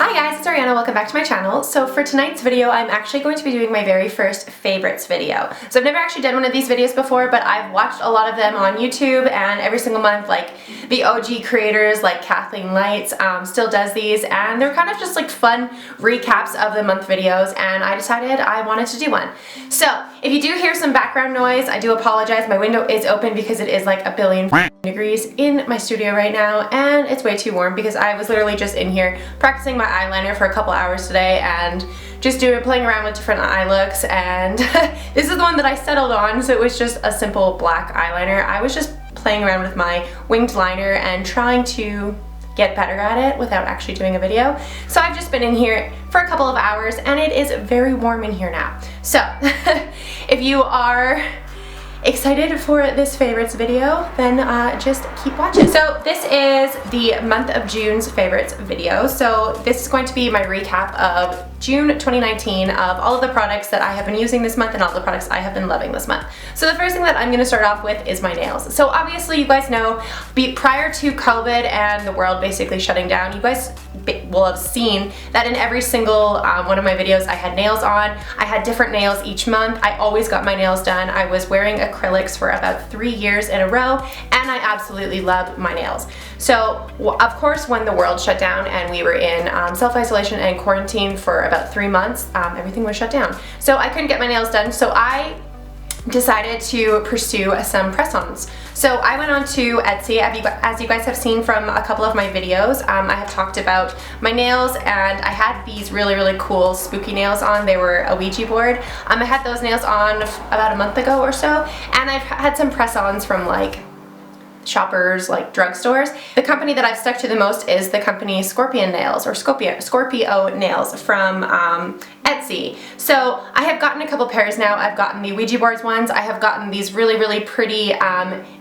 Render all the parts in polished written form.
Hi guys, it's Ariana. Welcome back to my channel. So for tonight's video, I'm actually going to be doing my very first favorites video. So I've never actually done one of these videos before, but I've watched a lot of them on YouTube, and every single month, like the OG creators like Kathleen Lights still does these, and they're kind of just like fun recaps of the month videos, and I decided I wanted to do one. So if you do hear some background noise, I do apologize. My window is open because it is like a billion degrees in my studio right now, and it's way too warm because I was literally just in here practicing my eyeliner for a couple hours today and just playing around with different eye looks, and this is the one that I settled on. So it was just a simple black eyeliner. I was just playing around with my winged liner and trying to get better at it without actually doing a video. So I've just been in here for a couple of hours and it is very warm in here now. So if you are excited for this favorites video, then just keep watching. So this is the month of June's favorites video. So this is going to be my recap of June 2019 of all of the products that I have been using this month and all the products I have been loving this month. So the first thing that I'm going to start off with is my nails. So obviously you guys know, prior to COVID and the world basically shutting down, you guys will have seen that in every single one of my videos I had nails on. I had different nails each month. I always got my nails done. I was wearing acrylics for about 3 years in a row, and I absolutely love my nails. So of course when the world shut down and we were in self-isolation and quarantine for about 3 months, everything was shut down. So I couldn't get my nails done, so I decided to pursue some press-ons. So I went on to Etsy. As you guys have seen from a couple of my videos, I have talked about my nails, and I had these really cool spooky nails on. They were a Ouija board. I had those nails on about a month ago or so, and I've had some press-ons from like shoppers, like drugstores. The company that I've stuck to the most is the company Scorpion Nails, or Scorpio Nails from Etsy. So I have gotten a couple pairs now. I've gotten the Ouija boards ones. I have gotten these really pretty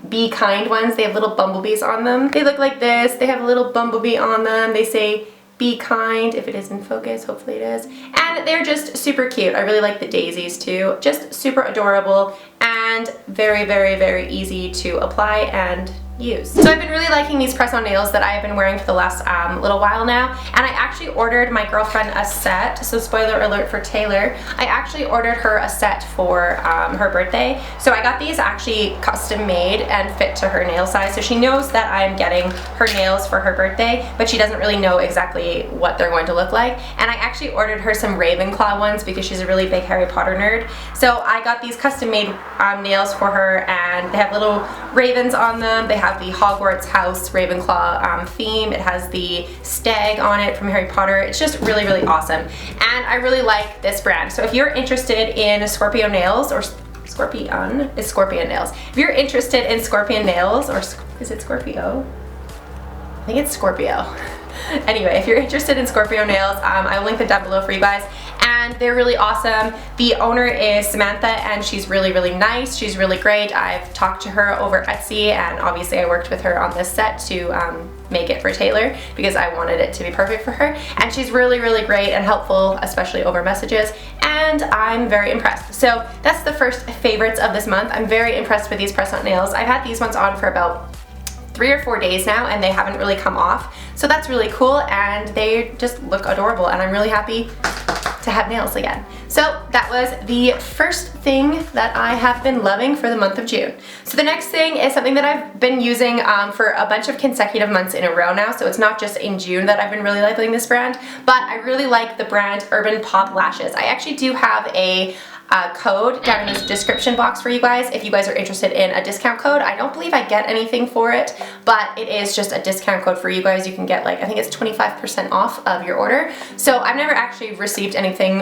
Be Kind ones. They have little bumblebees on them. They look like this. They have a little bumblebee on them. They say be kind, if it is in focus, hopefully it is. And they're just super cute. I really like the daisies too. Just super adorable and very easy to apply and use. So I've been really liking these press-on nails that I have been wearing for the last little while now, and I actually ordered my girlfriend a set. So spoiler alert for Taylor, I actually ordered her a set for her birthday. So I got these actually custom made and fit to her nail size, so she knows that I'm getting her nails for her birthday, but she doesn't really know exactly what they're going to look like. And I actually ordered her some Ravenclaw ones because she's a really big Harry Potter nerd. So I got these custom made nails for her, and they have little ravens on them. They have the Hogwarts house Ravenclaw theme. It has the stag on it from Harry Potter. It's just really awesome, and I really like this brand. So if you're interested in Scorpio nails, or Scorpion is Scorpion nails. If you're interested in Scorpion nails, or is it Scorpio? I think it's Scorpio. Anyway, if you're interested in Scorpio nails, I will link them down below for you guys. And they're really awesome. The owner is Samantha, and she's really nice. She's really great. I've talked to her over Etsy, and obviously I worked with her on this set to make it for Taylor because I wanted it to be perfect for her. And she's really great and helpful, especially over messages, and I'm very impressed. So that's the first favorites of this month. I'm very impressed with these press-on nails. I've had these ones on for about 3 or 4 days now, and they haven't really come off. So that's really cool, and they just look adorable, and I'm really happy to have nails again. So that was the first thing that I have been loving for the month of June. So the next thing is something that I've been using for a bunch of consecutive months in a row now. So it's not just in June that I've been really liking this brand, but I really like the brand Urban Pop Lashes. I actually do have a code down in the description box for you guys if you guys are interested in a discount code. I don't believe I get anything for it, but it is just a discount code for you guys. You can get, like, I think it's 25% off of your order. So I've never actually received anything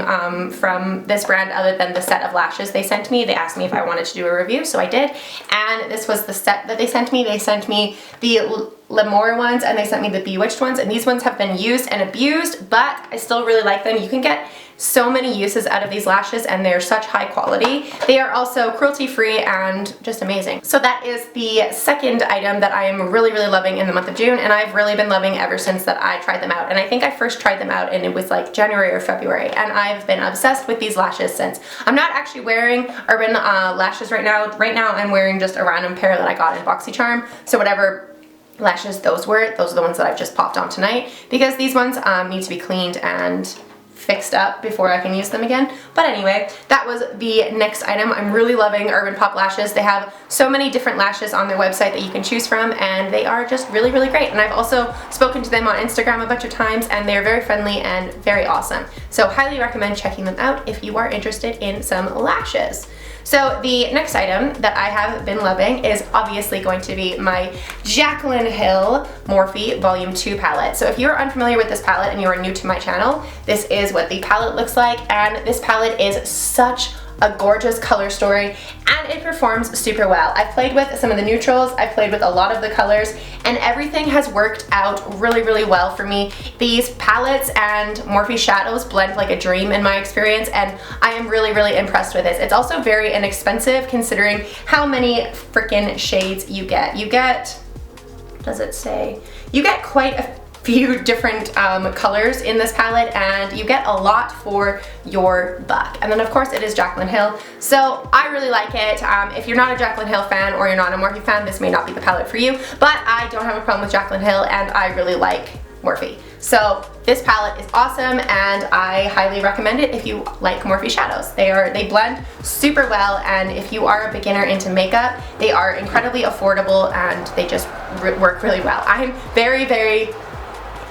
from this brand other than the set of lashes they sent me. They asked me if I wanted to do a review, so I did, and this was the set that they sent me. They sent me the L'Amour ones, and they sent me the Bewitched ones, and these ones have been used and abused, but I still really like them. You can get so many uses out of these lashes, and they're such high quality. They are also cruelty-free and just amazing. So that is the second item that I am really loving in the month of June, and I've really been loving ever since that I tried them out. And I think I first tried them out and it was like January or February, and I've been obsessed with these lashes since. I'm not actually wearing Urban lashes right now. Right now I'm wearing just a random pair that I got in BoxyCharm. So whatever lashes those were. Those are the ones that I've just popped on tonight because these ones need to be cleaned and fixed up before I can use them again. But anyway, that was the next item. I'm really loving Urban Pop lashes. They have so many different lashes on their website that you can choose from, and they are just really, really great. And I've also spoken to them on Instagram a bunch of times, and they're very friendly and very awesome. So highly recommend checking them out if you are interested in some lashes. So the next item that I have been loving is obviously going to be my Jaclyn Hill Morphe Volume 2 palette. So if you're unfamiliar with this palette and you are new to my channel, this is what the palette looks like, and this palette is such a gorgeous color story and it performs super well. I've played with some of the neutrals, I've played with a lot of the colors, and everything has worked out really, really well for me. These palettes and Morphe shadows blend like a dream in my experience, and I am really, really impressed with this. It's also very inexpensive considering how many freaking shades you get. You get, does it say? You get quite a few different colors in this palette, and you get a lot for your buck. And then of course it is Jaclyn Hill, so I really like it. If you're not a Jaclyn Hill fan or you're not a Morphe fan, this may not be the palette for you, but I don't have a problem with Jaclyn Hill and I really like Morphe. So this palette is awesome and I highly recommend it if you like Morphe shadows. They blend super well, and if you are a beginner into makeup, they are incredibly affordable and they just work really well. I'm very, very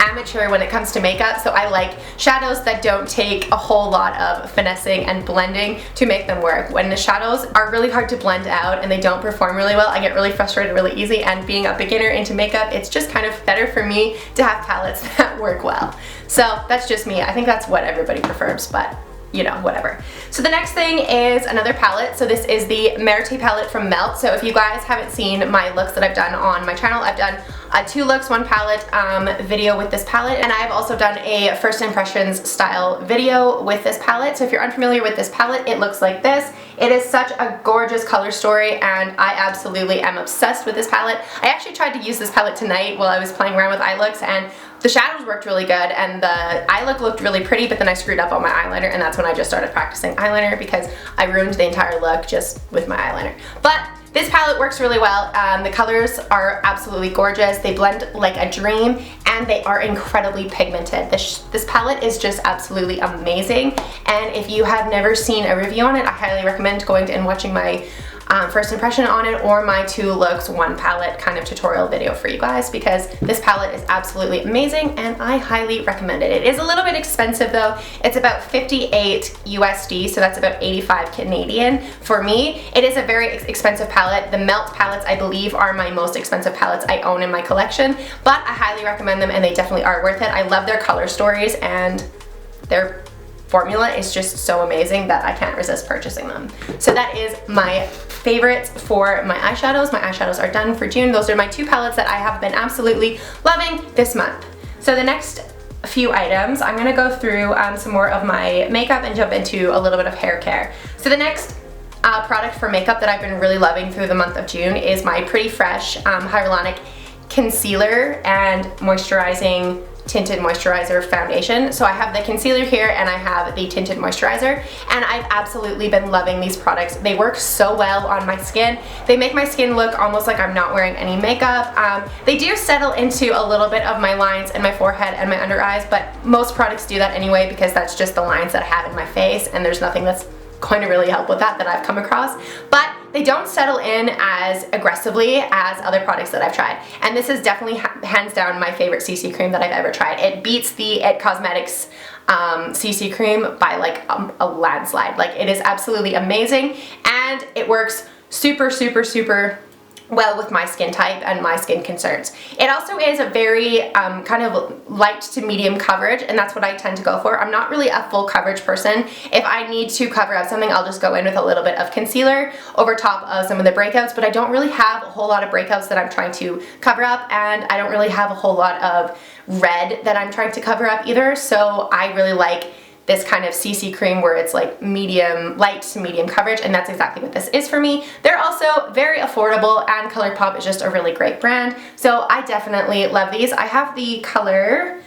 amateur when it comes to makeup, so I like shadows that don't take a whole lot of finessing and blending to make them work. When the shadows are really hard to blend out and they don't perform really well, I get really frustrated really easy, and being a beginner into makeup, it's just kind of better for me to have palettes that work well. So that's just me. I think that's what everybody prefers, but you know, whatever. So the next thing is another palette. So this is the Merite palette from Melt. So if you guys haven't seen my looks that I've done on my channel, I've done a 2 looks, 1 palette video with this palette, and I've also done a first impressions style video with this palette. So if you're unfamiliar with this palette, it looks like this. It is such a gorgeous color story and I absolutely am obsessed with this palette. I actually tried to use this palette tonight while I was playing around with eye looks, and the shadows worked really good and the eye look looked really pretty, but then I screwed up on my eyeliner, and that's when I just started practicing eyeliner because I ruined the entire look just with my eyeliner. But this palette works really well. The colors are absolutely gorgeous. They blend like a dream and they are incredibly pigmented. This palette is just absolutely amazing, and if you have never seen a review on it, I highly recommend going and watching my first impression on it or my 2 looks, 1 palette kind of tutorial video for you guys, because this palette is absolutely amazing and I highly recommend it. It is a little bit expensive though. It's about 58 USD, so that's about 85 Canadian for me. It is a very expensive palette. The Melt palettes, I believe, are my most expensive palettes I own in my collection, but I highly recommend them and they definitely are worth it. I love their color stories and their formula is just so amazing that I can't resist purchasing them. So that is my favorites for my eyeshadows. My eyeshadows are done for June. Those are my 2 palettes that I have been absolutely loving this month. So the next few items, I'm gonna go through some more of my makeup and jump into a little bit of hair care. So the next product for makeup that I've been really loving through the month of June is my Pretty Fresh Hyaluronic Concealer and Moisturizing Tinted Moisturizer Foundation. So I have the concealer here and I have the tinted moisturizer, and I've absolutely been loving these products. They work so well on my skin. They make my skin look almost like I'm not wearing any makeup. They do settle into a little bit of my lines in my forehead and my under eyes, but most products do that anyway because that's just the lines that I have in my face, and there's nothing that's going to really help with that I've come across. But they don't settle in as aggressively as other products that I've tried. And this is definitely hands down my favorite CC cream that I've ever tried. It beats the It Cosmetics CC cream by like a landslide. Like, it is absolutely amazing and it works super, super, super well with my skin type and my skin concerns. It also is a very kind of light to medium coverage, and that's what I tend to go for. I'm not really a full coverage person. If I need to cover up something, I'll just go in with a little bit of concealer over top of some of the breakouts, but I don't really have a whole lot of breakouts that I'm trying to cover up, and I don't really have a whole lot of red that I'm trying to cover up either, so I really like this kind of CC cream where it's like medium, light to medium coverage, and that's exactly what this is for me. They're also very affordable, and ColourPop is just a really great brand, so I definitely love these. I have the color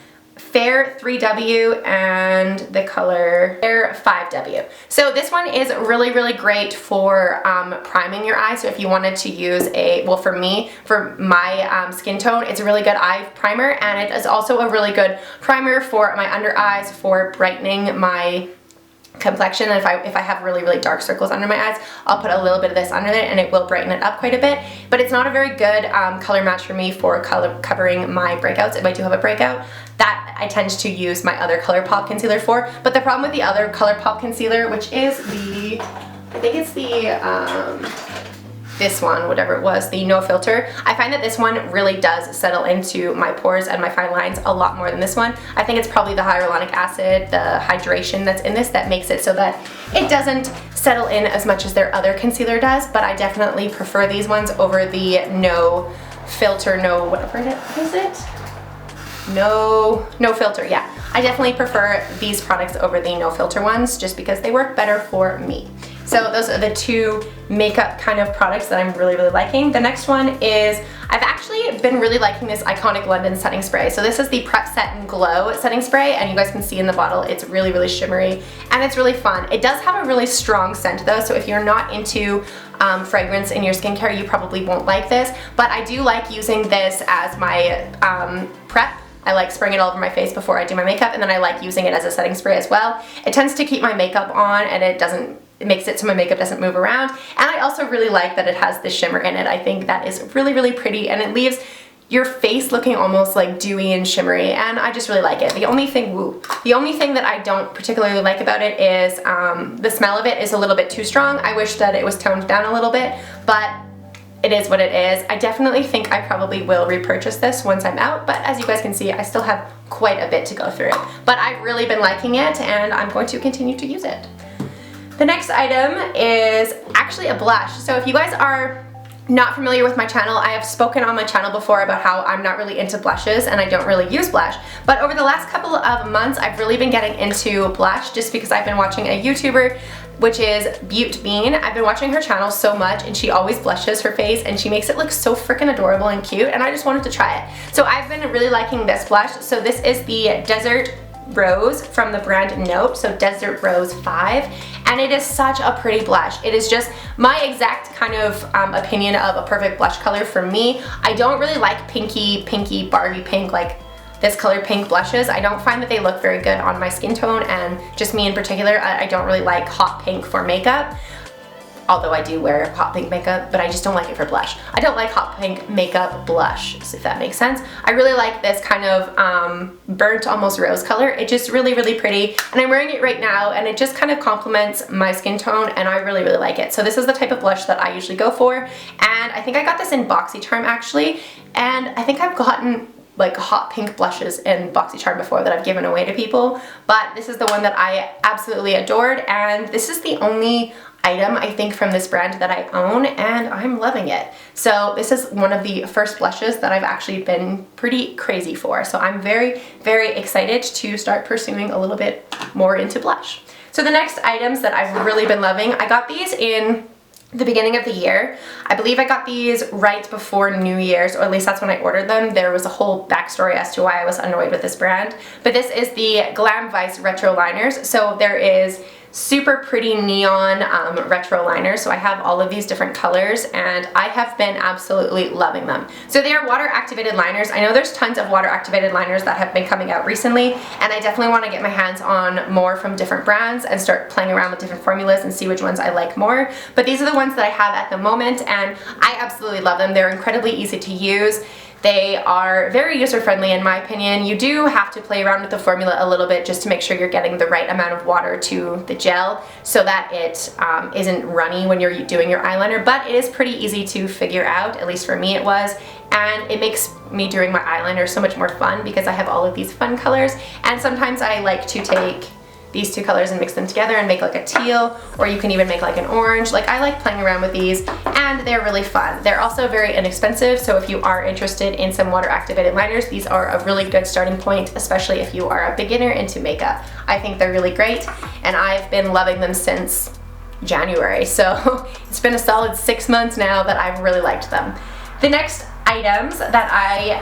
Fair 3W and the color Fair 5W. So this one is really, really great for priming your eye. So if you wanted to use a, well, for me, for my skin tone, it's a really good eye primer, and it is also a really good primer for my under eyes, for brightening my complexion. And if I have really, really dark circles under my eyes, I'll put a little bit of this under it and it will brighten it up quite a bit. But it's not a very good color match for me for covering my breakouts. If I do have a breakout, that I tend to use my other ColourPop concealer for. But the problem with the other ColourPop concealer, which is the, I think it's the, this one, whatever it was, the No Filter, I find that this one really does settle into my pores and my fine lines a lot more than this one. I think it's probably the hyaluronic acid, the hydration that's in this that makes it so that it doesn't settle in as much as their other concealer does, but I definitely prefer these ones over the No Filter, no, whatever it is it? No Filter, yeah. I definitely prefer these products over the No Filter ones just because they work better for me. So those are the two makeup kind of products that I'm really, really liking. The next one is, I've actually been really liking this iconic London setting spray. So this is the Prep Set and Glow setting spray, and you guys can see in the bottle, it's really, really shimmery and it's really fun. It does have a really strong scent though, so if you're not into fragrance in your skincare, you probably won't like this, but I do like using this as my prep. I like spraying it all over my face before I do my makeup, and then I like using it as a setting spray as well. It tends to keep my makeup on, and it makes it so my makeup doesn't move around. And I also really like that it has the shimmer in it. I think that is really, really pretty, and it leaves your face looking almost like dewy and shimmery, and I just really like it. The only thing that I don't particularly like about it is the smell of it is a little bit too strong. I wish that it was toned down a little bit, but it is what it is. I definitely think I probably will repurchase this once I'm out, but as you guys can see, I still have quite a bit to go through. But I've really been liking it, and I'm going to continue to use it. The next item is actually a blush. So if you guys are not familiar with my channel, I have spoken on my channel before about how I'm not really into blushes and I don't really use blush. But over the last couple of months, I've really been getting into blush just because I've been watching a YouTuber, which is Butte Bean. I've been watching her channel so much, and she always blushes her face and she makes it look so freaking adorable and cute, and I just wanted to try it. So I've been really liking this blush. So this is the Desert Rose from the brand Note, so Desert Rose 5, and it is such a pretty blush. It is just my exact kind of opinion of a perfect blush color for me. I don't really like pinky Barbie pink, like this color pink blushes. I don't find that they look very good on my skin tone, and just me in particular, I don't really like hot pink for makeup. Although I do wear hot pink makeup, but I just don't like it for blush. I don't like hot pink makeup blush, if that makes sense. I really like this kind of burnt, almost rose color. It's just really, really pretty, and I'm wearing it right now, and it just kind of complements my skin tone, and I really, really like it. So this is the type of blush that I usually go for, and I think I got this in BoxyCharm actually, and I think I've gotten like hot pink blushes in BoxyCharm before that I've given away to people, but this is the one that I absolutely adored, and this is the only item I think from this brand that I own, and I'm loving it. So this is one of the first blushes that I've actually been pretty crazy for, so I'm very, very excited to start pursuing a little bit more into blush. So the next items that I've really been loving, I got these in the beginning of the year. I believe I got these right before New Year's, or at least that's when I ordered them. There was a whole backstory as to why I was annoyed with this brand, but this is the Glam Vice Retro Liners. So there is super pretty neon retro liners. So I have all of these different colors, and I have been absolutely loving them. So they are water activated liners. I know there's tons of water activated liners that have been coming out recently, and I definitely want to get my hands on more from different brands and start playing around with different formulas and see which ones I like more. But these are the ones that I have at the moment, and I absolutely love them. They're incredibly easy to use. They are very user-friendly in my opinion. You do have to play around with the formula a little bit just to make sure you're getting the right amount of water to the gel so that it isn't runny when you're doing your eyeliner, but it is pretty easy to figure out, at least for me it was, and it makes me doing my eyeliner so much more fun because I have all of these fun colors, and sometimes I like to take these two colors and mix them together and make like a teal, or you can even make like an orange. Like, I like playing around with these, and they're really fun. They're also very inexpensive, so if you are interested in some water activated liners, these are a really good starting point, especially if you are a beginner into makeup. I think they're really great, and I've been loving them since January, so it's been a solid 6 months now that I've really liked them. The next items that I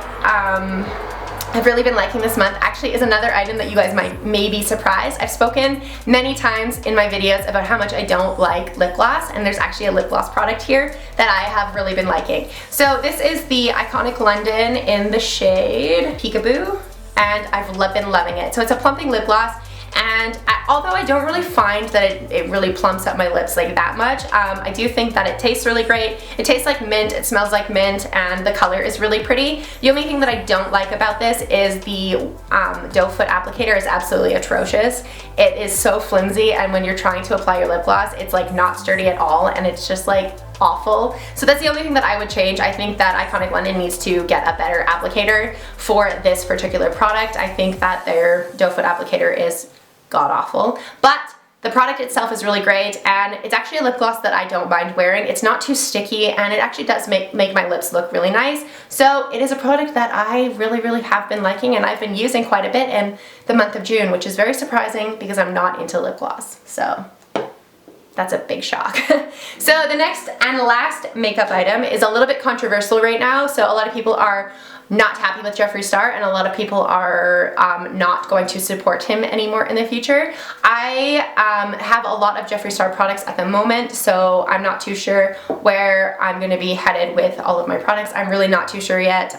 I've really been liking this month actually is another item that you guys may be surprised. I've spoken many times in my videos about how much I don't like lip gloss, and there's actually a lip gloss product here that I have really been liking. So this is the Iconic London in the shade Peekaboo, and I've been loving it. So it's a plumping lip gloss, and although I don't really find that it really plumps up my lips like that much, I do think that it tastes really great. It tastes like mint, it smells like mint, and the color is really pretty. The only thing that I don't like about this is the doe foot applicator is absolutely atrocious. It is so flimsy, and when you're trying to apply your lip gloss, it's like not sturdy at all, and it's just like awful. So that's the only thing that I would change. I think that Iconic London needs to get a better applicator for this particular product. I think that their doe foot applicator is god awful, but the product itself is really great, and it's actually a lip gloss that I don't mind wearing. It's not too sticky, and it actually does make my lips look really nice. So it is a product that I really have been liking, and I've been using quite a bit in the month of June, which is very surprising because I'm not into lip gloss. So that's a big shock. So the next and last makeup item is a little bit controversial right now. So a lot of people are not happy with Jeffree Star, and a lot of people are not going to support him anymore in the future. I have a lot of Jeffree Star products at the moment, so I'm not too sure where I'm going to be headed with all of my products. I'm really not too sure yet.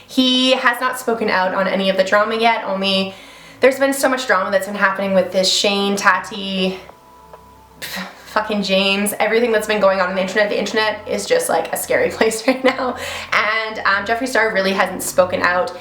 He has not spoken out on any of the drama yet, only there's been so much drama that's been happening with this Shane, Tati, fucking James, everything that's been going on the internet. The internet is just like a scary place right now, and Jeffree Star really hasn't spoken out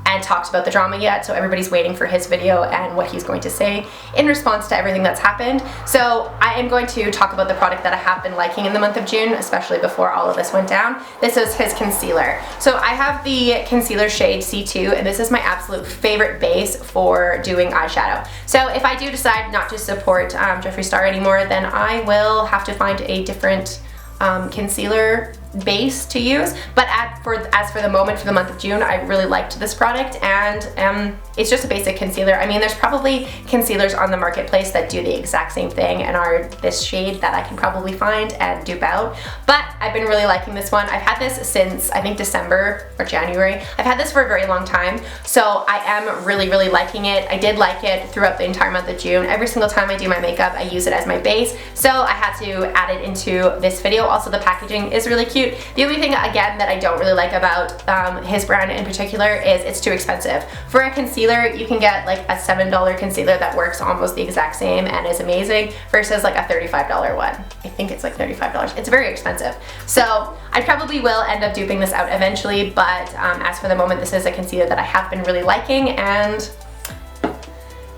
and talked about the drama yet, so everybody's waiting for his video and what he's going to say in response to everything that's happened. So I am going to talk about the product that I have been liking in the month of June, especially before all of this went down. This is his concealer. So I have the concealer shade C2, and this is my absolute favorite base for doing eyeshadow. So if I do decide not to support Jeffree Star anymore, then I will have to find a different concealer base to use, but as for the moment, for the month of June, I really liked this product, and it's just a basic concealer. I mean, there's probably concealers on the marketplace that do the exact same thing and are this shade that I can probably find and dupe out, but I've been really liking this one. I've had this since I think December or January. I've had this for a very long time, so I am really liking it. I did like it throughout the entire month of June. Every single time I do my makeup, I use it as my base, so I had to add it into this video. Also, the packaging is really cute. The only thing, again, that I don't really like about his brand in particular is it's too expensive. For a concealer, you can get like a $7 concealer that works almost the exact same and is amazing versus like a $35 one. I think it's like $35. It's very expensive. So I probably will end up duping this out eventually, but as for the moment, this is a concealer that I have been really liking, and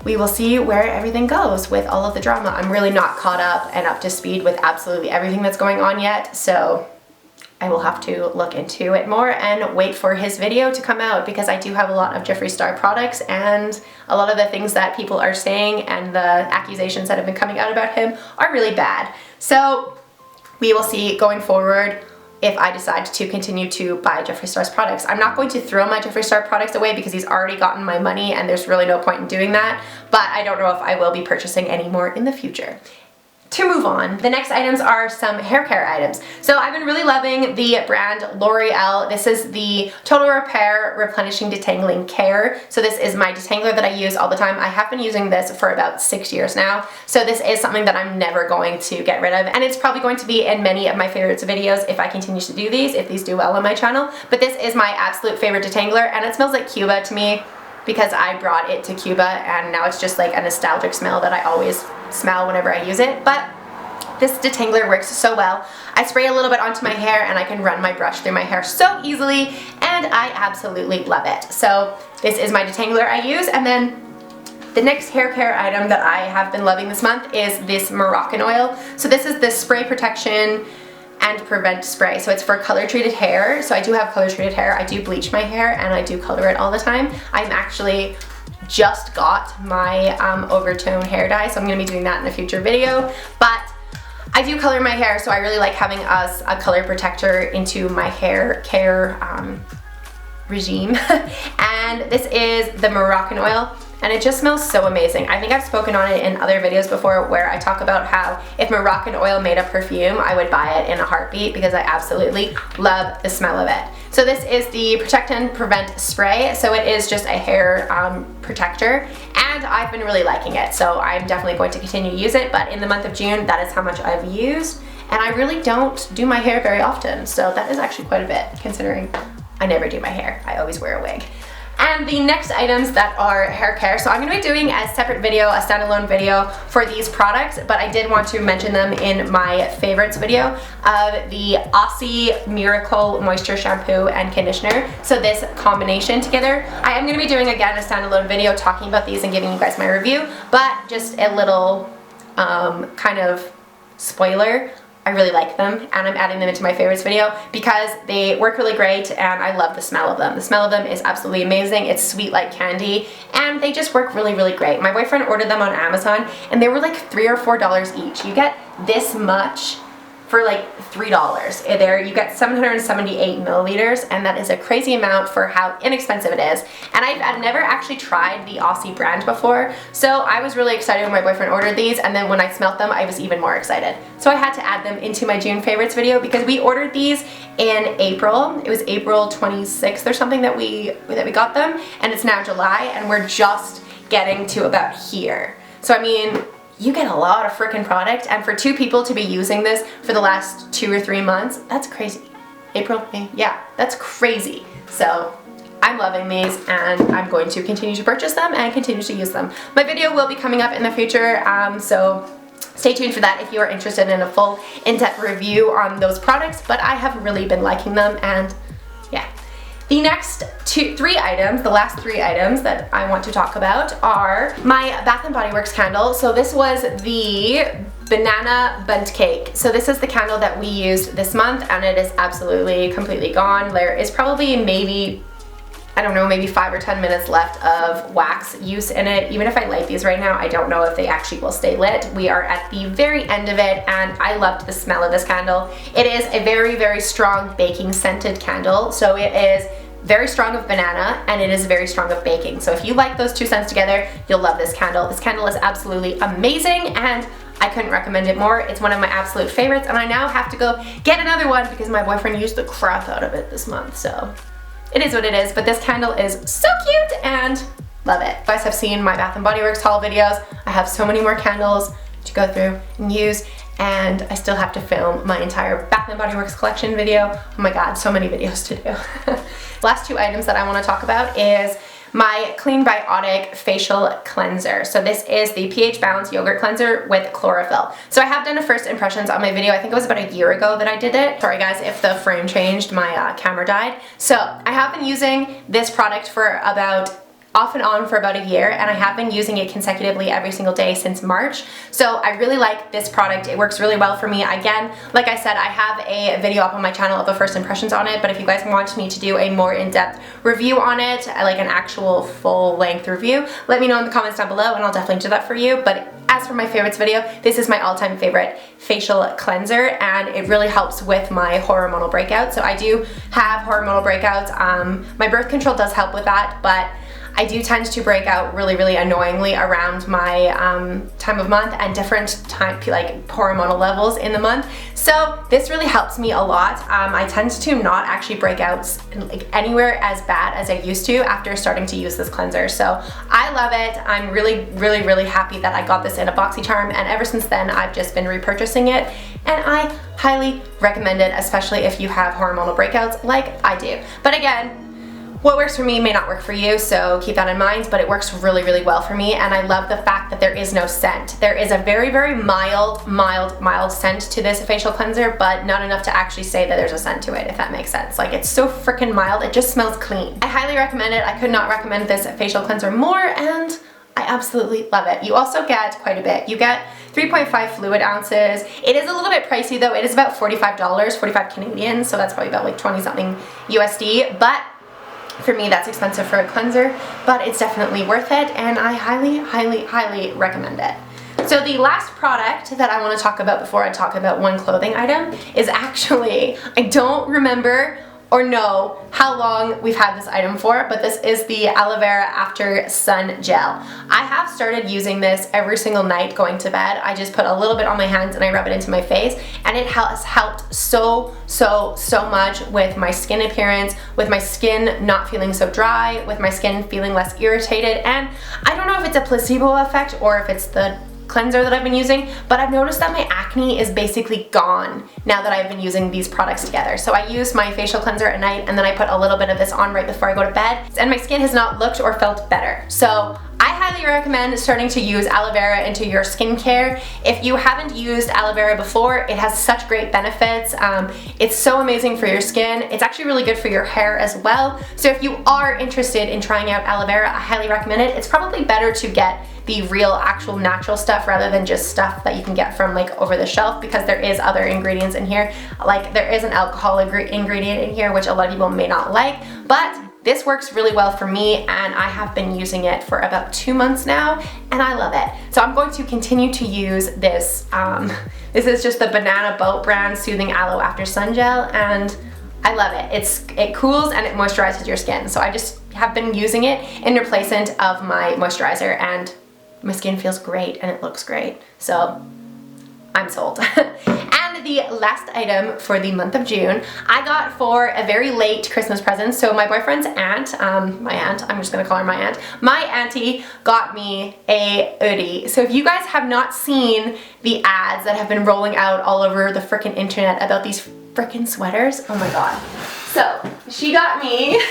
we will see where everything goes with all of the drama. I'm really not caught up and up to speed with absolutely everything that's going on yet, so I will have to look into it more and wait for his video to come out, because I do have a lot of Jeffree Star products, and a lot of the things that people are saying and the accusations that have been coming out about him are really bad. So we will see going forward if I decide to continue to buy Jeffree Star's products. I'm not going to throw my Jeffree Star products away because he's already gotten my money and there's really no point in doing that, but I don't know if I will be purchasing any more in the future. To move on, the next items are some hair care items. So I've been really loving the brand L'Oreal. This is the Total Repair Replenishing Detangling Care. So this is my detangler that I use all the time. I have been using this for about 6 years now. So this is something that I'm never going to get rid of, and it's probably going to be in many of my favorites videos if I continue to do these, if these do well on my channel. But this is my absolute favorite detangler, and it smells like Cuba to me because I brought it to Cuba, and now it's just like a nostalgic smell that I always smell whenever I use it. But this detangler works so well. I spray a little bit onto my hair and I can run my brush through my hair so easily, and I absolutely love it. So this is my detangler I use, and then the next hair care item that I have been loving this month is this Moroccan oil. So this is the spray protection and prevent spray. So it's for color treated hair. So I do have color treated hair. I do bleach my hair and I do color it all the time. I'm actually just got my overtone hair dye, so I'm gonna be doing that in a future video. But I do color my hair, so I really like having a color protector into my hair care regime. And this is the Moroccan oil. and it just smells so amazing. I think I've spoken on it in other videos before where I talk about how if Moroccan oil made a perfume, I would buy it in a heartbeat because I absolutely love the smell of it. So this is the Protect and Prevent Spray. So it is just a hair protector, and I've been really liking it. So I'm definitely going to continue to use it, but in the month of June, that is how much I've used. And I really don't do my hair very often, so that is actually quite a bit considering I never do my hair. I always wear a wig. And the next items that are hair care, so I'm going to be doing a separate video, a standalone video for these products, but I did want to mention them in my favorites video of the Aussie Miracle Moisture Shampoo and Conditioner. So this combination together, I am going to be doing again a standalone video talking about these and giving you guys my review, but just a little kind of spoiler. I really like them, and I'm adding them into my favorites video because they work really great and I love the smell of them. The smell of them is absolutely amazing. It's sweet like candy, and they just work really, really great. My boyfriend ordered them on Amazon and they were like $3 or $4 each. You get this much for like $3. There you get 778 milliliters, and that is a crazy amount for how inexpensive it is. And I've never actually tried the Aussie brand before, so I was really excited when my boyfriend ordered these, and then when I smelt them I was even more excited. So I had to add them into my June favorites video because we ordered these in April. It was April 26th or something that we got them, and it's now July and we're just getting to about here. So I mean, you get a lot of freaking product, and for 2 people to be using this for the last 2 or 3 months, that's crazy. April, May, yeah, that's crazy. So I'm loving these, and I'm going to continue to purchase them and continue to use them. My video will be coming up in the future, so stay tuned for that if you are interested in a full in-depth review on those products, but I have really been liking them, and yeah. The next 3 items, the last 3 items that I want to talk about are my Bath & Body Works candle. So this was the Banana Bundt Cake. So this is the candle that we used this month, and it is absolutely completely gone. There is probably maybe, I don't know, maybe 5 or 10 minutes left of wax use in it. Even if I light these right now, I don't know if they actually will stay lit. We are at the very end of it, and I loved the smell of this candle. It is a very, very strong baking scented candle. So it is very strong of banana, and it is very strong of baking. So if you like those 2 scents together, you'll love this candle. This candle is absolutely amazing, and I couldn't recommend it more. It's one of my absolute favorites, and I now have to go get another one because my boyfriend used the crap out of it this month. So it is what it is, but this candle is so cute and love it. You guys have seen my Bath & Body Works haul videos. I have so many more candles to go through and use, and I still have to film my entire Bath & Body Works collection video. Oh my god, so many videos to do. Last 2 items that I want to talk about is my Clean Biotic Facial Cleanser. So this is the pH Balance Yogurt Cleanser with Chlorophyll. So I have done a first impressions on my video. I think it was about a year ago that I did it. Sorry guys if the frame changed, my camera died. So I have been using this product for about off and on for about a year, and I have been using it consecutively every single day since March. So I really like this product. It works really well for me. Again, like I said, I have a video up on my channel of the first impressions on it, but if you guys want me to do a more in-depth review on it, like an actual full-length review, let me know in the comments down below and I'll definitely do that for you. But as for my favorites video, this is my all-time favorite facial cleanser, and it really helps with my hormonal breakouts. So I do have hormonal breakouts. My birth control does help with that, but I do tend to break out really, really annoyingly around my time of month and different time, like hormonal levels in the month. So this really helps me a lot. I tend to not actually break out like anywhere as bad as I used to after starting to use this cleanser. So I love it. I'm really, really, really happy that I got this in a BoxyCharm, and ever since then I've just been repurchasing it, and I highly recommend it, especially if you have hormonal breakouts like I do. But again, what works for me may not work for you, so keep that in mind, but it works really, really well for me, and I love the fact that there is no scent. There is a very, very mild scent to this facial cleanser, but not enough to actually say that there's a scent to it, if that makes sense. Like, it's so freaking mild, it just smells clean. I highly recommend it. I could not recommend this facial cleanser more, and I absolutely love it. You also get quite a bit. You get 3.5 fluid ounces. It is a little bit pricey though. It is about $45, 45 Canadian, so that's probably about like 20 something USD, but for me that's expensive for a cleanser, but it's definitely worth it, and I highly, highly, highly recommend it. So the last product that I want to talk about before I talk about one clothing item is actually, I don't remember or know how long we've had this item for, but this is the aloe vera after sun gel. I have started using this every single night going to bed. I just put a little bit on my hands and I rub it into my face, and it has helped so much with my skin appearance, with my skin not feeling so dry, with my skin feeling less irritated. And I don't know if it's a placebo effect or if it's the cleanser that I've been using, but I've noticed that my acne is basically gone now that I've been using these products together. So I use my facial cleanser at night, and then I put a little bit of this on right before I go to bed, and my skin has not looked or felt better. So I highly recommend starting to use aloe vera into your skincare. If you haven't used aloe vera before, it has such great benefits. It's so amazing for your skin. It's actually really good for your hair as well. So if you are interested in trying out aloe vera, I highly recommend it. It's probably better to get the real actual natural stuff rather than just stuff that you can get from like over the shelf, because there is other ingredients in here. Like there is an alcohol ingredient in here which a lot of people may not like, but this works really well for me, and I have been using it for about 2 months now, and I love it. So I'm going to continue to use this. This is just the Banana Boat brand Soothing Aloe After Sun Gel, and I love it. It cools and it moisturizes your skin. So I just have been using it in replacement of my moisturizer, and my skin feels great and it looks great. So I'm sold. And the last item for the month of June, I got for a very late Christmas present. So my boyfriend's aunt, I'm just gonna call her my aunt, my auntie got me a hoodie. So if you guys have not seen the ads that have been rolling out all over the frickin' internet about these frickin' sweaters, oh my god. So she got me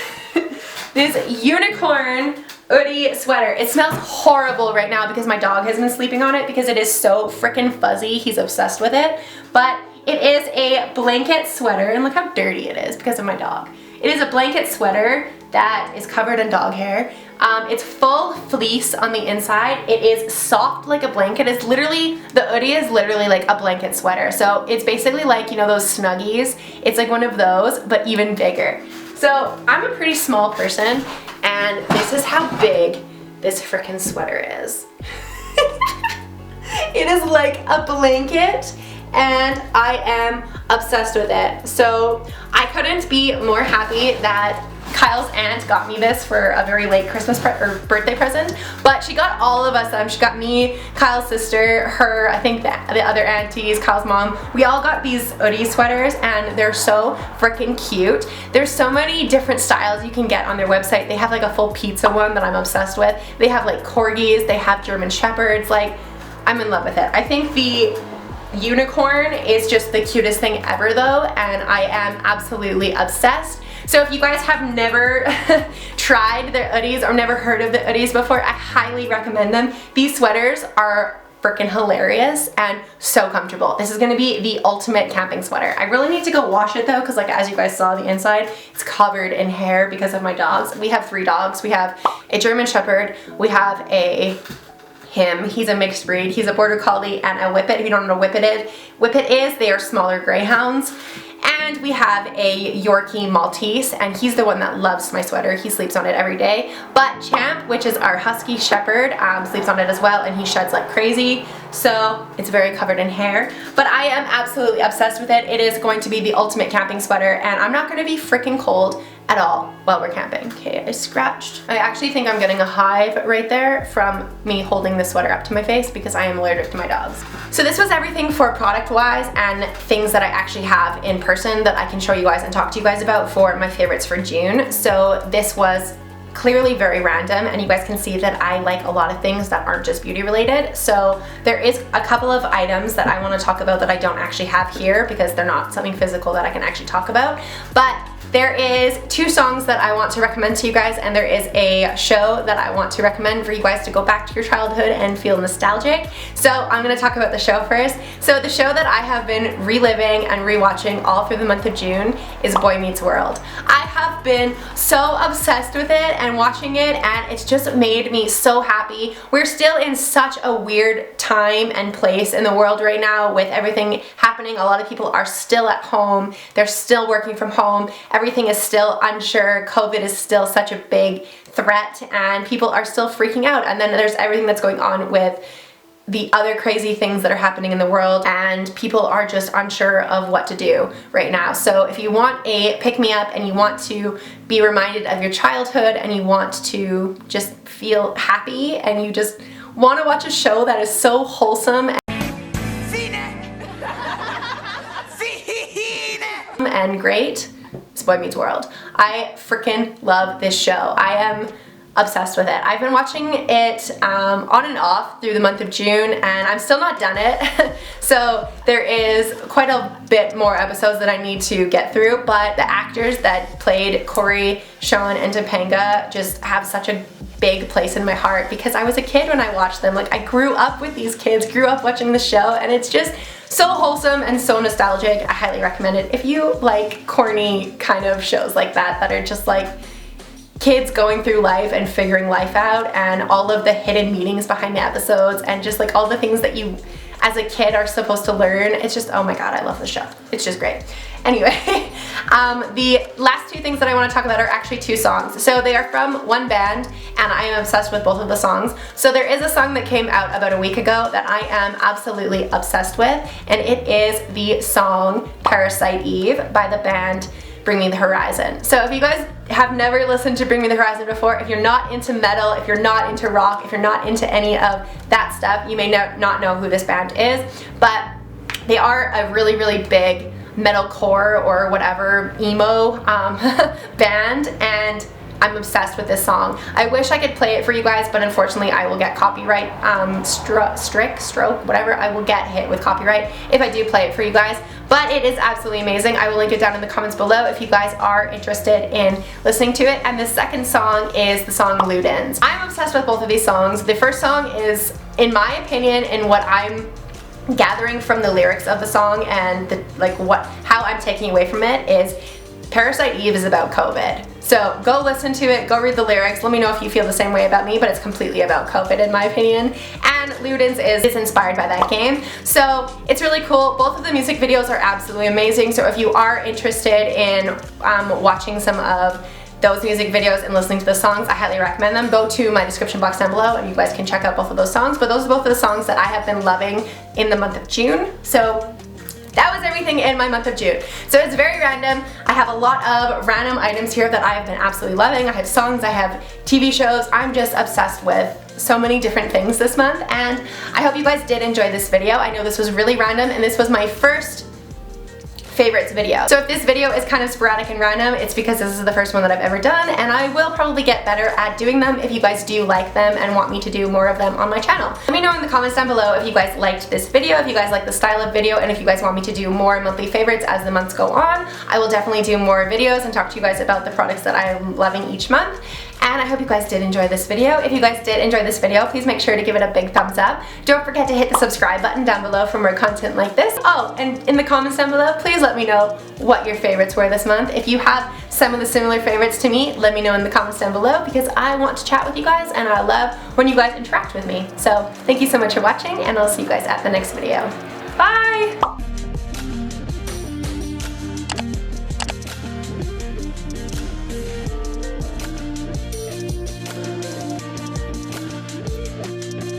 this unicorn hoodie sweater. It smells horrible right now because my dog has been sleeping on it because it is so freaking fuzzy. He's obsessed with it. But it is a blanket sweater, and look how dirty it is because of my dog. It is a blanket sweater that is covered in dog hair. It's full fleece on the inside. It is soft like a blanket. It's literally, the hoodie is literally like a blanket sweater. So it's basically like, you know, those Snuggies. It's like one of those, but even bigger. So I'm a pretty small person, and this is how big this frickin' sweater is. It is like a blanket, and I am obsessed with it. So I couldn't be more happy that Kyle's aunt got me this for a very late Christmas or birthday present, but she got all of us them. She got me, Kyle's sister, her, I think the other aunties, Kyle's mom. We all got these hoodie sweaters, and they're so freaking cute. There's so many different styles you can get on their website. They have like a full pizza one that I'm obsessed with. They have like corgis, they have German shepherds. Like, I'm in love with it. I think the unicorn is just the cutest thing ever though, and I am absolutely obsessed. So if you guys have never tried the hoodies or never heard of the hoodies before, I highly recommend them. These sweaters are freaking hilarious and so comfortable. This is gonna be the ultimate camping sweater. I really need to go wash it though, because like as you guys saw the inside, it's covered in hair because of my dogs. We have 3 dogs. We have a German Shepherd, we have he's a mixed breed. He's a Border Collie and a Whippet. If you don't know what Whippet is, they are smaller greyhounds. And we have a Yorkie Maltese, and he's the one that loves my sweater. He sleeps on it every day. But Champ, which is our Husky Shepherd, sleeps on it as well, and he sheds like crazy. So it's very covered in hair. But I am absolutely obsessed with it. It is going to be the ultimate camping sweater, and I'm not gonna be freaking cold at all while we're camping. Okay, I scratched. I actually think I'm getting a hive right there from me holding the sweater up to my face because I am allergic to my dogs. So this was everything for product wise and things that I actually have in person that I can show you guys and talk to you guys about for my favorites for June. So this was clearly very random, and you guys can see that I like a lot of things that aren't just beauty related. So there is a couple of items that I want to talk about that I don't actually have here because they're not something physical that I can actually talk about. But there is 2 songs that I want to recommend to you guys, and there is a show that I want to recommend for you guys to go back to your childhood and feel nostalgic. So I'm going to talk about the show first. So the show that I have been reliving and rewatching all through the month of June is Boy Meets World. I have been so obsessed with it and watching it, and it's just made me so happy. We're still in such a weird time and place in the world right now with everything happening. A lot of people are still at home. They're still working from home. Everything is still unsure. COVID is still such a big threat, and people are still freaking out. And then there's everything that's going on with the other crazy things that are happening in the world, and people are just unsure of what to do right now. So if you want a pick-me-up and you want to be reminded of your childhood and you want to just feel happy and you just want to watch a show that is so wholesome and great, it's Boy Meets World. I freaking love this show. I am obsessed with it. I've been watching it on and off through the month of June, and I'm still not done it. So there is quite a bit more episodes that I need to get through, but the actors that played Corey, Sean, and Topanga just have such a big place in my heart because I was a kid when I watched them. Like, I grew up with these kids, grew up watching the show, and it's just so wholesome and so nostalgic. I highly recommend it. If you like corny kind of shows like that, that are just like kids going through life and figuring life out, and all of the hidden meanings behind the episodes, and just like all the things that you as a kid are supposed to learn, it's just, oh my god, I love the show. It's just great. Anyway, the last two things that I want to talk about are actually two songs. So they are from one band, and I am obsessed with both of the songs. So there is a song that came out about a week ago that I am absolutely obsessed with, and it is the song Parasite Eve by the band Bring Me the Horizon. So if you guys have never listened to Bring Me the Horizon before, if you're not into metal, if you're not into rock, if you're not into any of that stuff, you may not know who this band is, but they are a really, really big metalcore or whatever emo band, and I'm obsessed with this song. I wish I could play it for you guys, but unfortunately I will get copyright stroke, whatever. I will get hit with copyright if I do play it for you guys, but it is absolutely amazing. I will link it down in the comments below if you guys are interested in listening to it. And the second song is the song Ludens. I'm obsessed with both of these songs. The first song is, in my opinion, and what I'm gathering from the lyrics of the song and how I'm taking away from it, is Parasite Eve is about COVID. So go listen to it, go read the lyrics, let me know if you feel the same way about me, but it's completely about COVID in my opinion. And Ludens is inspired by that game. So it's really cool. Both of the music videos are absolutely amazing. So if you are interested in watching some of those music videos and listening to the songs, I highly recommend them. Go to my description box down below and you guys can check out both of those songs. But those are both of the songs that I have been loving in the month of June. So that was everything in my month of June. So it's very random. I have a lot of random items here that I have been absolutely loving. I have songs, I have TV shows. I'm just obsessed with so many different things this month, and I hope you guys did enjoy this video. I know this was really random, and this was my first favorites video. So if this video is kind of sporadic and random, it's because this is the first one that I've ever done, and I will probably get better at doing them if you guys do like them and want me to do more of them on my channel. Let me know in the comments down below if you guys liked this video, if you guys like the style of video, and if you guys want me to do more monthly favorites as the months go on. I will definitely do more videos and talk to you guys about the products that I am loving each month. And I hope you guys did enjoy this video. If you guys did enjoy this video, please make sure to give it a big thumbs up. Don't forget to hit the subscribe button down below for more content like this. Oh, and in the comments down below, please let me know what your favorites were this month. If you have some of the similar favorites to me, let me know in the comments down below, because I want to chat with you guys and I love when you guys interact with me. So thank you so much for watching, and I'll see you guys at the next video. Bye!